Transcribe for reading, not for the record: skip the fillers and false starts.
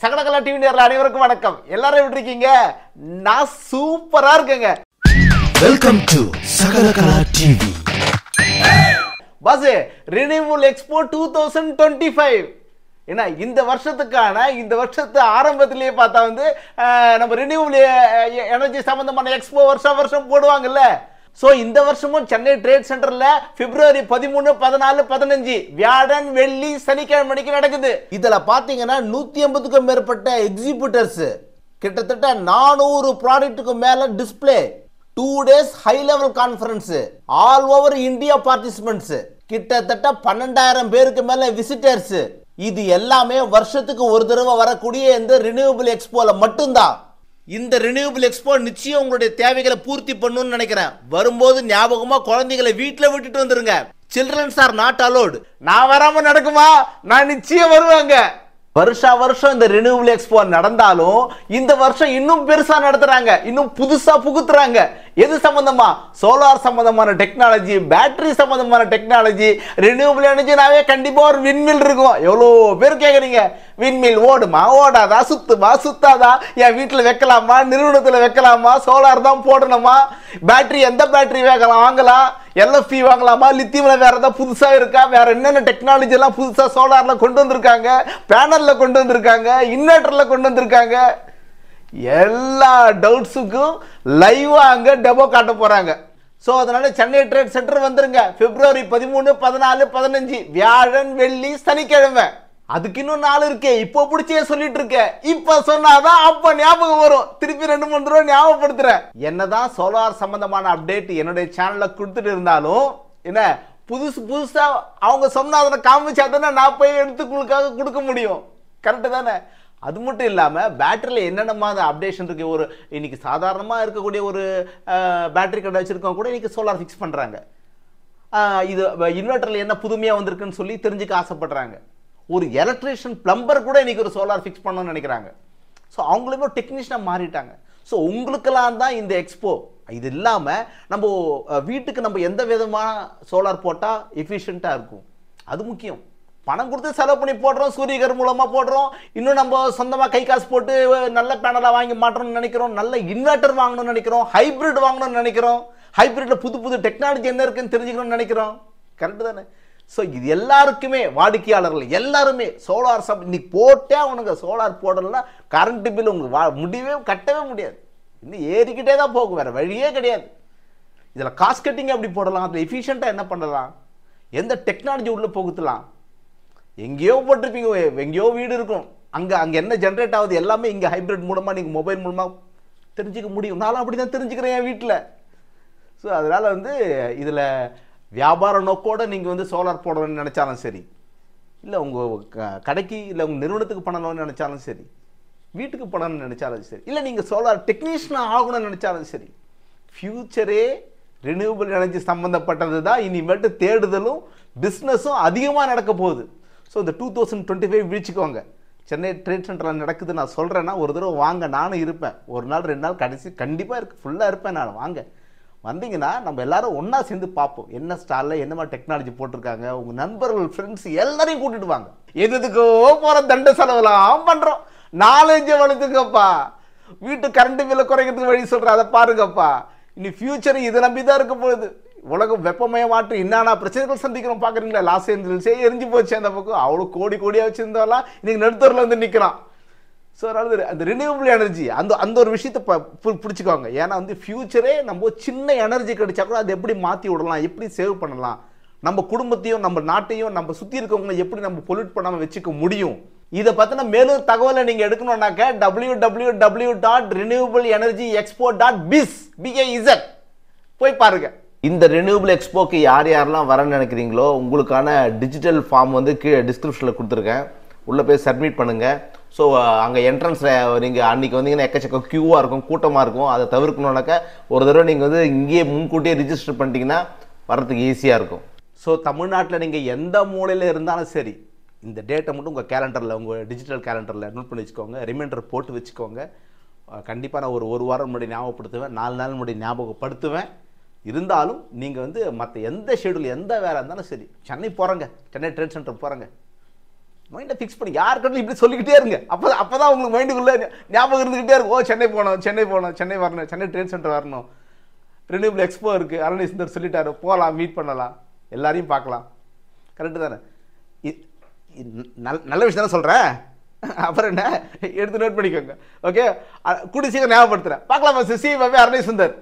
சகலகலா TV நேயர்கள் அனைவருக்கும் வணக்கம். எல்லாரும் எப்படி இருக்கீங்க? நான் சூப்பரா இருக்கேங்க. Welcome to Sakalakala TV. Boss, renewal expo 2025 ஏன்னா இந்த வருஷத்து ஆரம்பத்திலேயே பார்த்தா வந்து நம்ம ரினியூவல் எனர்ஜி சம்பந்தமான எக்ஸ்போ வருஷம் போடுவாங்கல்ல. சோ இந்த வருஷமும் சென்னை ட்ரேட் சென்டர்ல பிப்ரவரி 13, 14, 15 வியாழன் வெள்ளி சனிக்கிழமை நடக்குது. இதுல பாத்தீங்கன்னா 150க்கும் மேற்பட்ட எக்ஸிபிட்டர்ஸ், கிட்டத்தட்ட 400 ப்ராடக்ட்டுக்கு மேல display, 2 days high level conference, all over India participants, கிட்டத்தட்ட 12,000 பேருக்கு மேல விசிட்டர்ஸ். இது எல்லாமே வருஷத்துக்கு ஒரு தடவை வரக்கூடிய இந்த ரினியூவபிள் எக்ஸ்போல மட்டும்தான். இந்த ரினியூவபிள் எக்ஸ்போ நிச்சயம் உங்களுடைய தேவைகளை பூர்த்தி பண்ணணும்னு நினைக்கிறேன். வரும்போது ஞாபகமா குழந்தைகளை வீட்டுல விட்டுட்டு வந்துருங்க. Childrens are not allowed. நான் வராம நடக்குமா? நான் நிச்சயம் வருவாங்க. வருஷம் இந்த ரினியூவபிள் எக்ஸ்போ நடந்தாலும் இந்த வருஷம் இன்னும் பெருசா நடத்துறாங்க, இன்னும் புதுசா புகுத்துறாங்க. எது சம்பந்தமா? சோலார் சம்பந்தமான டெக்னாலஜி, பேட்டரி சம்பந்தமான டெக்னாலஜி. ரினியூவபிள் எனர்ஜினாவே கண்டிப்பா ஒரு விண்மில் இருக்கும். எவ்வளோ பேர் கேக்குறீங்க, விண்மில் ஓடுமா ஓடாதா, சுத்துமா சுத்தாதா, என் வீட்டில் வைக்கலாமா, நிறுவனத்தில் வைக்கலாமா, சோலார் தான் போடணுமா, பேட்டரி எந்த பேட்டரி வாங்கலாம், எல்எஃப்பி வாங்கலாமா, லித்தியம்ல வேற ஏதாவது புதுசா இருக்கா, வேற என்னென்ன டெக்னாலஜி எல்லாம் புதுசா சோலார்ல கொண்டு வந்திருக்காங்க, பேனல்ல கொண்டு வந்திருக்காங்க, இன்வெர்டர்ல கொண்டு வந்திருக்காங்க. எல்லா டவுட்ஸுக்கும் லைவா அங்க டெமோ காட்ட போறாங்க. சோ அதனால சென்னை ட்ரேட் சென்டர் வந்துருங்க. பிப்ரவரி 13, 14, 15 வியாழன் வெள்ளி சனிக்கிழமை. அதுக்கு இன்னும் நாள் இருக்கே. இப்போ பிடிச்சே சொல்லிட்டு இருக்க. இப்ப சொன்னாதான் அப்ப ஞாபகம் வரும். திருப்பி 2-3 தடவை ஞாபகப்படுத்துறேன். என்னதான் சோலார் சம்பந்தமான அப்டேட் என்னுடைய சேனல்ல கொடுத்துட்டு இருந்தாலும் என்ன புதுசா அவங்க சொன்னா அதை காமிச்சா தானே நான் போய் எடுத்து உங்களுக்காக கொடுக்க முடியும். கரெக்டு தானே? அது மட்டும் இல்லாம பேட்டரியில என்னென்ன அப்டேஷன் இருக்கு. ஒரு இன்னைக்கு சாதாரணமா இருக்கக்கூடிய ஒரு பேட்டரி கடை வச்சிருக்கவங்க கூட இன்னைக்கு சோலார் ஃபிக்ஸ் பண்றாங்க. இது இன்வெர்டர்ல என்ன புதுமையா வந்திருக்குன்னு சொல்லி தெரிஞ்சுக்க ஆசைப்படுறாங்க. ஒரு எலக்ட்ரீஷியன் பிளம்பர் கூட இன்னைக்கு ஒரு சோலார் ஃபிக்ஸ் பண்ணணும்னு நினைக்கிறாங்க. ஸோ அவங்களுமே ஒரு டெக்னீஷியனாக மாறிட்டாங்க. ஸோ உங்களுக்கெல்லாம் தான் இந்த எக்ஸ்போ. இது இல்லாமல் நம்ம வீட்டுக்கு நம்ம எந்த விதமான சோலார் போட்டால் எஃபிஷியண்ட்டாக இருக்கும், அது முக்கியம். பணம் கொடுத்து செலவு பண்ணி போடுறோம், சூரியகர் மூலமாக போடுறோம். இன்னும் நம்ம சொந்தமாக கை காசு போட்டு நல்ல பேனலாக வாங்கி மாட்டோம்னு நினைக்கிறோம், நல்ல இன்வெர்டர் வாங்கணும்னு நினைக்கிறோம், ஹைப்ரிட் வாங்கணும்னு நினைக்கிறோம், ஹைப்ரிட்ல புது டெக்னாலஜி என்ன இருக்குன்னு தெரிஞ்சுக்கணும்னு நினைக்கிறோம். கரெக்டு தானே? ஸோ இது எல்லாருக்குமே வாடிக்கையாளர்கள் எல்லாருமே சோலார் இன்னைக்கு போட்டே அவனுங்க சோலார் போடலன்னா கரண்ட் பில் உங்களுக்கு கட்டவே முடியாது. இன்னும் ஏறிக்கிட்டே தான் போகும், வேற வழியே கிடையாது. இதில் காஸ்ட் கட்டிங் எப்படி போடலாம், அதில் எஃபிஷியண்டாக என்ன பண்ணலாம், எந்த டெக்னாலஜி உள்ள போகுத்தலாம். எங்கேயோ போட்டிருப்பீங்க, எங்கேயோ வீடு இருக்கும், அங்கே என்ன ஜென்ரேட் ஆகுது எல்லாமே இங்கே ஹைப்ரிட் மூலமாக நீங்கள் மொபைல் மூலமாக தெரிஞ்சுக்க முடியும். நானும் அப்படி தான் தெரிஞ்சுக்கிறேன் என் வீட்டில். ஸோ அதனால் வந்து இதில் வியாபார நோக்கோடு நீங்கள் சோலார் போடணும்னு நினச்சாலும் சரி, இல்லை உங்கள் கடைக்கு இல்லை உங்கள் நிறுவனத்துக்கு பண்ணணும்னு நினச்சாலும் சரி, வீட்டுக்கு பண்ணணும்னு நினச்சாலும் சரி, இல்லை நீங்கள் சோலார் டெக்னீஷியன் ஆகணும்னு நினச்சாலும் சரி, ஃபியூச்சரே ரினியூவபிள் எனர்ஜி சம்மந்தப்பட்டது தான். இனிமேட்டு தேடுதலும் பிஸ்னஸும் அதிகமாக நடக்க போகுது. ஸோ இந்த 2025 விழிச்சுக்கோங்க. சென்னை ட்ரேட் சென்டரில் நடக்குது. நான் சொல்கிறேன்னா ஒரு தடவை வாங்க, நானும் இருப்பேன். ஒரு நாள் 2 நாள் கடைசி கண்டிப்பாக ஃபுல்லாக இருப்பேன் நான். வாங்க, வந்தீங்கன்னா நம்ம எல்லாரும் ஒன்றா சேர்ந்து பார்ப்போம். என்ன ஸ்டாலில் என்ன மாதிரி டெக்னாலஜி போட்டிருக்காங்க. உங்கள் நண்பர்கள், ஃப்ரெண்ட்ஸ் எல்லாரையும் கூட்டிட்டு வாங்க. எதுக்கோ போகிற தண்ட செலவுலாம் பண்ணுறோம். நாலேஜை வளர்த்துக்கப்பா. வீட்டு கரண்ட் பில்லை குறைக்கிறதுக்கு வழி சொல்கிறேன், அதை பாருங்கப்பா. இனி ஃபியூச்சர் இதை நம்பி தான் இருக்க போகுது. உலகம் வெப்பமயமாற்று என்னென்ன பிரச்சனைகள் சந்திக்கிறோம் பார்க்குறீங்களா? லாஸ் ஏஞ்சல்ஸே எரிஞ்சு போச்சு. அந்த பக்கம் அவ்வளோ கோடியாக வச்சுருந்தாலாம் இன்னைக்கு நடுத்தூரில் வந்து நிற்கிறான். ஸோ அதனால அந்த ரினியூவபிள் எனர்ஜி அந்த ஒரு விஷயத்தை பிடிச்சிக்கோங்க. ஏன்னா ஃபியூச்சரே நம்ம சின்ன எனர்ஜி கிடைச்சா கூட அதை எப்படி மாற்றி விடலாம், எப்படி சேவ் பண்ணலாம், நம்ம குடும்பத்தையும் நம்ம நாட்டையும் நம்ம சுற்றி இருக்கவங்களை எப்படி நம்ம பொல்யூட் பண்ணாமல் வச்சுக்க முடியும். இதை பற்றின மேலும் தகவலை நீங்கள் எடுக்கணும்னாக்க www.renewablenergyexpo.biz போய் பாருங்க. இந்த ரினியூவபிள் எக்ஸ்போக்கு யாரெல்லாம் வரன்னு நினைக்கிறீங்களோ உங்களுக்கான டிஜிட்டல் ஃபார்ம் கீழே டிஸ்கிரிப்ஷனில் கொடுத்துருக்கேன். உள்ளே போய் சப்மிட் பண்ணுங்கள். ஸோ அங்கே என்ட்ரன்ஸில் நீங்கள் அன்றைக்கி வந்தீங்கன்னா எக்கச்சக்க க்யூவாக இருக்கும், கூட்டமாக இருக்கும். அதை தவிர்க்கணுன்னாக்கா ஒரு தடவை நீங்கள் இங்கேயே முன்கூட்டியே ரிஜிஸ்டர் பண்ணிட்டீங்கன்னா வரதுக்கு ஈஸியாக இருக்கும். ஸோ தமிழ்நாட்டில் நீங்கள் எந்த மூலையில் இருந்தாலும் சரி, இந்த டேட்டை மட்டும் உங்கள் கேலண்டரில், உங்கள் டிஜிட்டல் கேலண்டரில் நோட் பண்ணி வச்சுக்கோங்க, ரிமைண்டர் போட்டு வச்சுக்கோங்க. கண்டிப்பாக நான் ஒரு வாரம் முன்னாடி ஞாபகப்படுத்துவேன், 4 நாள் முன்னாடி ஞாபகப்படுத்துவேன். இருந்தாலும் நீங்கள் மற்ற எந்த ஷெடியூல் எந்த வேலை இருந்தாலும் சரி, சென்னை போகிறேங்க, சென்னை ட்ரேட் சென்டர் போகிறேங்க, மைண்டை ஃபிக்ஸ் பண்ணி யாருக்கிட்ட இப்படி சொல்லிக்கிட்டே இருங்க. அப்பதான் உங்களுக்கு மைண்டுக்குள்ள ஞாபகம் இருந்துகிட்டே இருக்கும். ஓ சென்னை போகணும், சென்னை வரணும், சென்னை ட்ரேட் சென்டர் வரணும், ரினியூவபிள் எக்ஸ்போ இருக்கு, அரணி சுந்தர் சொல்லிட்டாரு, போகலாம், மீட் பண்ணலாம், எல்லாரையும் பார்க்கலாம். கரெக்டு தானே? நல்ல விஷயம் தானே சொல்றேன். அப்புறம் என்ன, எடுத்து நோட் பண்ணிக்கோங்க. ஓகே, கூடி சீக்கிரம் ஞாபகப்படுத்துறேன். பார்க்கலாம். சி பாபே, அரணி சுந்தர்.